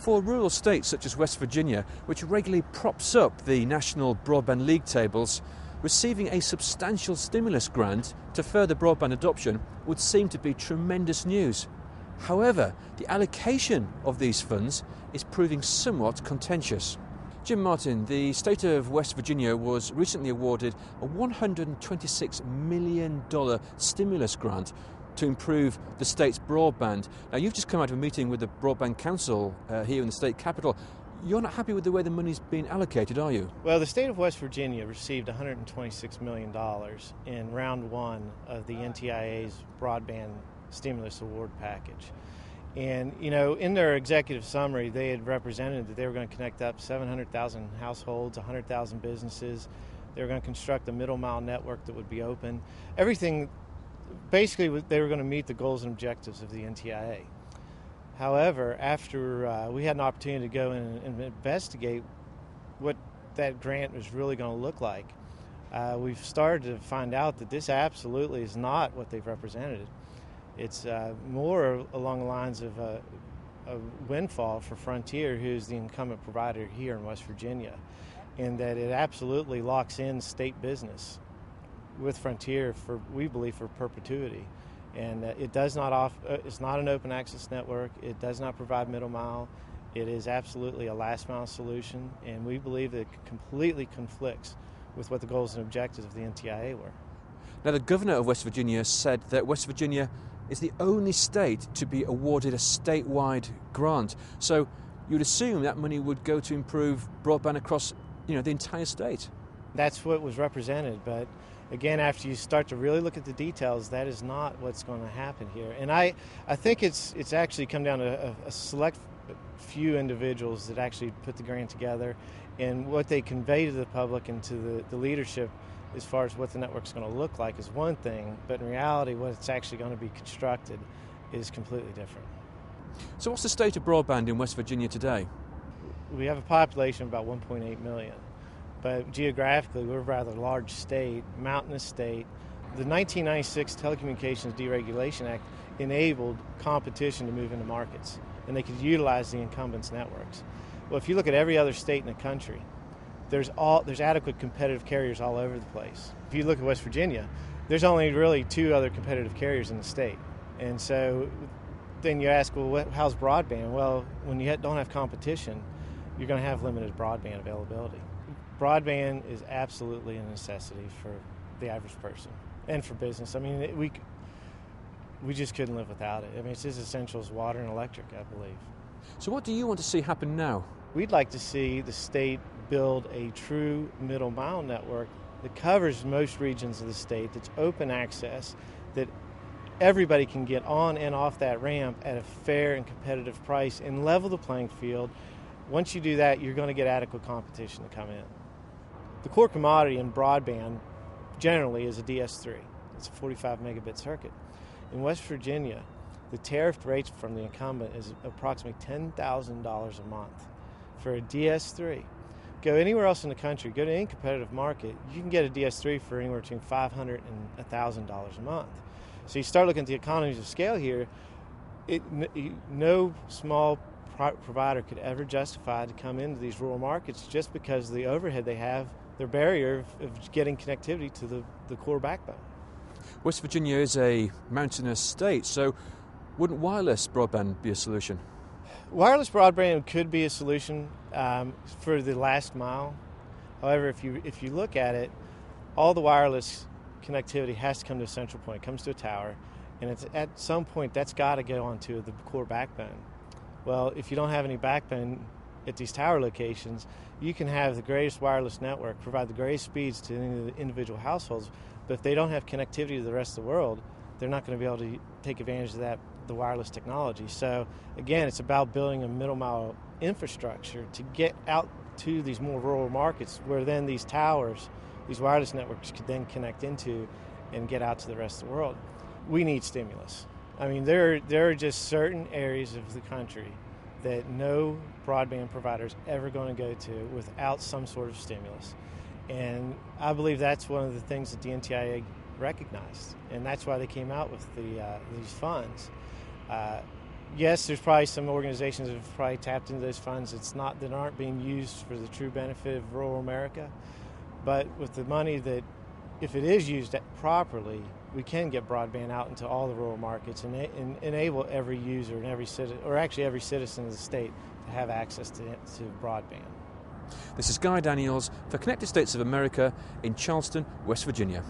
For rural states such as West Virginia, which regularly props up the National Broadband League tables, receiving a substantial stimulus grant to further broadband adoption would seem to be tremendous news. However, the allocation of these funds is proving somewhat contentious. Jim Martin, the state of West Virginia was recently awarded a $126 million stimulus grant to improve the state's broadband. Now, you've just come out of a meeting with the Broadband Council here in the state capitol. You're not happy with the way the money's been allocated, are you? Well, the state of West Virginia received $126 million in round one of the NTIA's broadband stimulus award package. And, you know, in their executive summary, they had represented that they were going to connect up 700,000 households, 100,000 businesses. They were going to construct a middle mile network that would be open. Everything, basically, they were going to meet the goals and objectives of the NTIA. However, after we had an opportunity to go in and investigate what that grant was really going to look like, we've started to find out that this absolutely is not what they've represented. It's more along the lines of a windfall for Frontier, who's the incumbent provider here in West Virginia, in that it absolutely locks in state business with Frontier for, we believe, for perpetuity. And it does not it's not an open access network. It does not provide middle mile. It is absolutely a last mile solution, and we believe that it completely conflicts with what the goals and objectives of the NTIA were. Now, the governor of West Virginia said that West Virginia is the only state to be awarded a statewide grant. So you'd assume that money would go to improve broadband across, the entire state. That's what was represented, but again, after you start to really look at the details, that is not what's going to happen here. And I think it's actually come down to a select few individuals that actually put the grant together, and what they convey to the public and to the leadership as far as what the network's going to look like is one thing, but in reality what it's actually going to be constructed is completely different. So what's the state of broadband in West Virginia today? We have a population of about 1.8 million, but geographically we're a rather large state, mountainous state. The 1996 Telecommunications Deregulation Act enabled competition to move into markets, and they could utilize the incumbents' networks. Well, if you look at every other state in the country, there's adequate competitive carriers all over the place. If you look at West Virginia, there's only really two other competitive carriers in the state. And so then you ask, well, how's broadband? Well, when you don't have competition, you're going to have limited broadband availability. Broadband is absolutely a necessity for the average person and for business. I mean, we just couldn't live without it. I mean, it's as essential as water and electric, I believe. So what do you want to see happen now? We'd like to see the state build a true middle mile network that covers most regions of the state, that's open access, that everybody can get on and off that ramp at a fair and competitive price and level the playing field. Once you do that, you're going to get adequate competition to come in. The core commodity in broadband generally is a DS3. It's a 45 megabit circuit. In West Virginia, the tariff rates from the incumbent is approximately $10,000 a month for a DS3. Go anywhere else in the country, go to any competitive market, you can get a DS3 for anywhere between $500 and $1,000 a month. So you start looking at the economies of scale here, no small provider could ever justify to come into these rural markets just because of the overhead they have, their barrier of getting connectivity to the core backbone. West Virginia is a mountainous state, so wouldn't wireless broadband be a solution? Wireless broadband could be a solution for the last mile. However, if you look at it, all the wireless connectivity has to come to a central point. It comes to a tower, and it's at some point that's got to go onto the core backbone. Well, if you don't have any backbone at these tower locations, you can have the greatest wireless network, provide the greatest speeds to the individual households, but if they don't have connectivity to the rest of the world, they're not going to be able to take advantage of the wireless technology. So again, it's about building a middle mile infrastructure to get out to these more rural markets where then these towers, these wireless networks could then connect into and get out to the rest of the world. We need stimulus. I mean, there are just certain areas of the country that no broadband provider is ever going to go to without some sort of stimulus. And I believe that's one of the things that the NTIA recognized, and that's why they came out with these funds. yes, there's probably some organizations that have probably tapped into those funds that aren't being used for the true benefit of rural America. But with the money that, if it is used properly, we can get broadband out into all the rural markets and enable every user and every citizen of the state to have access to broadband. This is Guy Daniels for Connected States of America in Charleston, West Virginia.